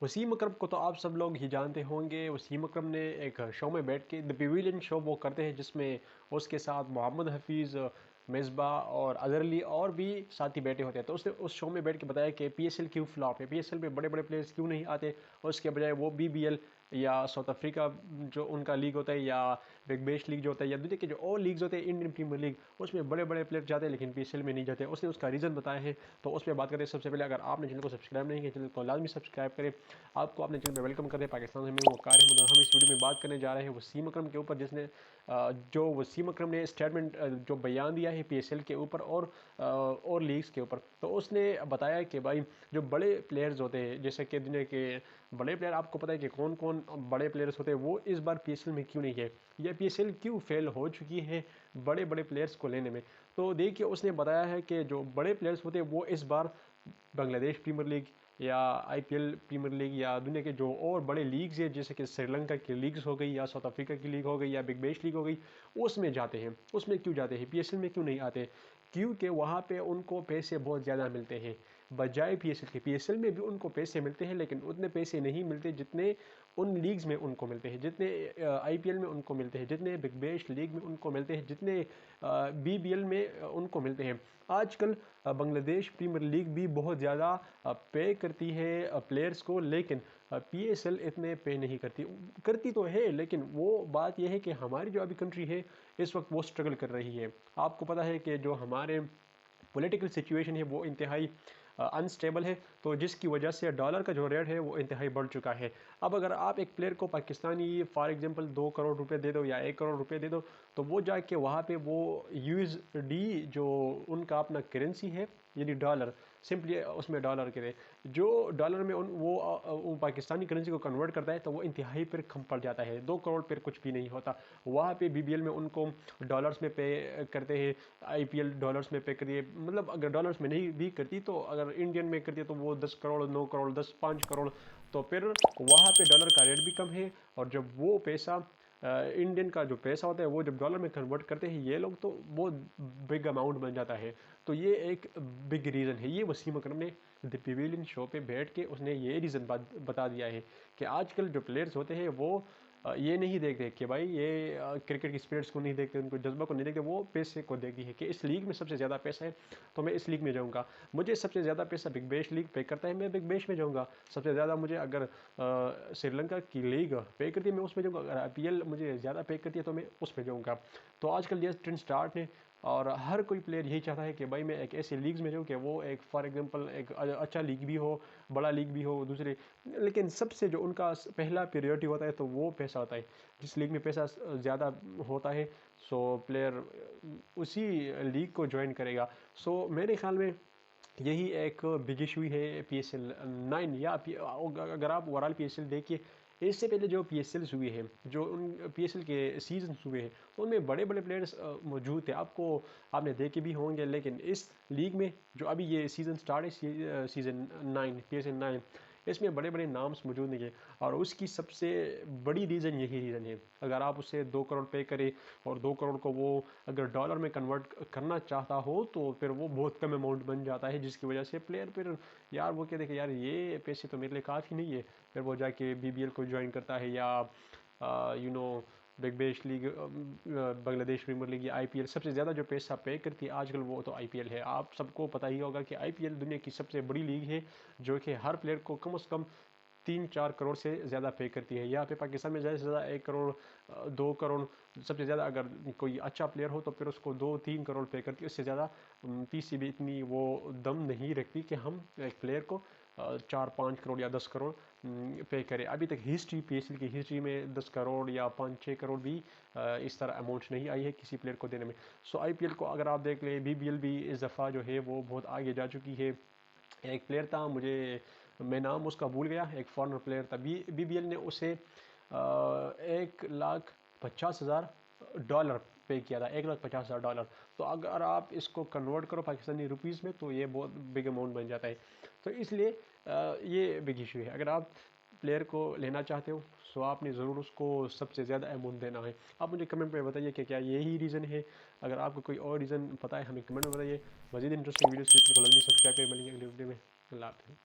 वसीम अकरम को तो आप सब लोग ही जानते होंगे। वसीम अकरम ने एक शो में बैठ के द पवेलियन शो वो करते हैं, जिसमें उसके साथ मोहम्मद हफीज़, मिसबा और अजहर अली और भी साथी बैठे होते हैं। तो उसने उस शो में बैठ के बताया कि पीएसएल क्यों फ्लॉप है, पीएसएल में बड़े बड़े प्लेयर्स क्यों नहीं आते, और उसके बजाय वो बीबीएल या साउथ अफ्रीका जो उनका लीग होता है, या बिग बैश लीग जो होता है, या दुनिया के जो और लीग्स होते हैं, इंडियन प्रीमियर लीग, उसमें बड़े बड़े प्लेयर जाते हैं लेकिन पीएसएल में नहीं जाते। उसने उसका रीज़न बताया है, तो उस पर बात करें। सबसे पहले अगर आपने चैनल को सब्सक्राइब नहीं किया, चैनल को लाजमी सब्सक्राइब करें। आपको अपने चैनल पर वेलकम करें। पाकिस्तान में वो कार्य हम इस वीडियो में बात करने जा रहे हैं वसीम अकरम के ऊपर, जिसने जो वसीम अकरम ने स्टेटमेंट जो बयान दिया है पीएसएल के ऊपर और लीग्स के ऊपर। तो उसने बताया कि भाई जो बड़े प्लेयर्स होते हैं, जैसे कि दुनिया के बड़े प्लेयर, आपको पता है कि कौन कौन बड़े प्लेयर्स होते हैं, वो इस बार पीएसएल में क्यों नहीं है, या पीएसएल क्यों फेल हो चुकी है बड़े बड़े प्लेयर्स को लेने में। तो देखिए, उसने बताया है कि जो बड़े प्लेयर्स होते हैं वो इस बार बांग्लादेश प्रीमियर लीग या आईपीएल प्रीमियर लीग या दुनिया के जो और बड़े लीग्स हैं, जैसे कि श्रीलंका की लीग्स हो गई, या साउथ अफ्रीका की लीग हो गई, या बिग बैश लीग हो गई, उसमें जाते हैं। उसमें क्यों जाते हैं, पीएसएल में क्यों नहीं आते? क्योंकि वहाँ पे उनको पैसे बहुत ज़्यादा मिलते हैं बजाय पीएसएल के। पीएसएल में भी उनको पैसे मिलते हैं, लेकिन उतने पैसे नहीं मिलते जितने उन लीग्स में उनको मिलते हैं, जितने आईपीएल में उनको मिलते हैं, जितने बिग बैश लीग में उनको मिलते हैं, जितने बीबीएल में उनको मिलते हैं। आजकल बांग्लादेश प्रीमियर लीग भी बहुत ज़्यादा पे करती है प्लेयर्स को, लेकिन पीएसएल इतने पे नहीं करती। करती तो है, लेकिन वो बात यह है कि हमारी जो अभी कंट्री है इस वक्त वो स्ट्रगल कर रही है। आपको पता है कि जो हमारे पॉलिटिकल सिचुएशन है वो इंतहाई अनस्टेबल है, तो जिसकी वजह से डॉलर का जो रेट है वो इंतहाई बढ़ चुका है। अब अगर आप एक प्लेयर को पाकिस्तानी फॉर एग्जांपल 2 करोड़ रुपए दे दो या 1 करोड़ रुपए दे दो, तो वो जाके वहाँ पे वो यूएसडी जो उनका अपना करेंसी है, यानी डॉलर, सिंपली उसमें डॉलर के दे, जो डॉलर में वो पाकिस्तानी करेंसी को कन्वर्ट करता है, तो वो इंतहाई फिर कम पड़ जाता है। 2 करोड़ फिर कुछ भी नहीं होता। वहाँ पे बीबीएल में उनको डॉलर्स में पे करते हैं, आईपीएल डॉलर्स में पे करिए, मतलब अगर डॉलर्स में नहीं भी करती, तो अगर इंडियन में करती है तो वो 10 करोड़, 9 करोड़, 5 करोड़। तो फिर वहाँ पे डॉलर का रेट भी कम है, और जब वो पैसा इंडियन का जो पैसा होता है वो जब डॉलर में कन्वर्ट करते हैं ये लोग, तो वो बिग अमाउंट बन जाता है। तो ये एक बिग रीज़न है। ये वसीम अकरम ने द पवेलियन शो पे बैठ के उसने ये रीज़न बता दिया है कि आजकल जो प्लेयर्स होते हैं वो ये नहीं देखते कि भाई ये क्रिकेट की स्पिरिट्स को नहीं देखते, उनको जज्बा को नहीं देखते, वो पैसे को देखती है कि इस लीग में सबसे ज़्यादा पैसा है तो मैं इस लीग में जाऊँगा। मुझे सबसे ज़्यादा पैसा बिग बैश लीग पे करता है, मैं बिग बैश में जाऊँगा। सबसे ज़्यादा मुझे अगर श्रीलंका की लीग पे करती है मैं उसमें जाऊँगा, अगर आईपीएल मुझे ज़्यादा पे करती है तो मैं उसमें जाऊँगा। तो आजकल ये ट्रेंड स्टार्ट है, और हर कोई प्लेयर यही चाहता है कि भाई मैं एक ऐसे लीग्स में जाऊँ कि वो एक फॉर एग्जांपल एक अच्छा लीग भी हो, बड़ा लीग भी हो दूसरे। लेकिन सबसे जो उनका पहला प्रायोरिटी होता है तो वो पैसा होता है। जिस लीग में पैसा ज़्यादा होता है, सो प्लेयर उसी लीग को ज्वाइन करेगा। सो मेरे ख्याल में यही एक बिग इशू है पीएसएल 9, या अगर आप ओवरऑल पीएसएल देखिए, इससे पहले जो पीएसएल्स हुए हैं, जो उन पीएसएल के सीजन हुए हैं, तो उनमें बड़े बड़े प्लेयर्स मौजूद थे, आपने देखे भी होंगे। लेकिन इस लीग में जो अभी ये सीज़न स्टार्ट है, सीज़न 9 पीएसएल 9, इसमें बड़े बड़े नाम्स मौजूद नहीं है, और उसकी सबसे बड़ी रीज़न यही रीज़न है। अगर आप उसे 2 करोड़ पे करें, और 2 करोड़ को वो अगर डॉलर में कन्वर्ट करना चाहता हो, तो फिर वो बहुत कम अमाउंट बन जाता है, जिसकी वजह से प्लेयर फिर यार वो कहते हैं कि यार ये पैसे तो मेरे लिए काफ़ी नहीं है। फिर वो जाके बीबीएल को ज्वाइन करता है, या Big Bash League, Bangladesh premier league, या आईपीएल। सबसे ज़्यादा जो पैसा पे करती है आजकल वो तो आईपीएल है। आप सबको पता ही होगा कि आईपीएल दुनिया की सबसे बड़ी लीग है, जो कि हर प्लेयर को कम से कम 3-4 करोड़ से ज़्यादा पे करती है। यहाँ पे पाकिस्तान में ज़्यादा से ज़्यादा 1 करोड़, 2 करोड़, सबसे ज़्यादा अगर कोई अच्छा प्लेयर हो तो फिर उसको 2-3 करोड़ पे करती है। उससे ज़्यादा तीसरी भी इतनी वो दम नहीं रखती कि हम एक प्लेयर को 4-5 करोड़ या 10 करोड़ पे करें। अभी तक हिस्ट्री, पीएसएल की हिस्ट्री में 10 करोड़ या 5-6 करोड़ भी इस तरह अमाउंट नहीं आई है किसी प्लेयर को देने में। सो आईपीएल को अगर आप देख लें, बीबीएल भी इस दफ़ा जो है वो बहुत आगे जा चुकी है। एक प्लेयर था, मैं नाम उसका भूल गया, एक फॉरेनर प्लेयर था, बीबीएल ने उसे 1,50,000 डॉलर पे किया था, $1,50,000। तो अगर आप इसको कन्वर्ट करो पाकिस्तानी रुपीज़ में, तो ये बहुत बिग अमाउंट बन जाता है। तो इसलिए ये बिग इशू है। अगर आप प्लेयर को लेना चाहते हो, सो आपने ज़रूर उसको सबसे ज़्यादा अमाउंट देना है। आप मुझे कमेंट में बताइए कि क्या यही रीज़न है। अगर आपको कोई और रीज़न पता है, हमें कमेंट में बताइए। मज़ीद इंटरेस्टिंग वीडियोज़ के लिए चैनल को लाजमी सब्सक्राइब करें। मिलेंगे अगले वीडियो में। अल्लाह हाफ़िज़।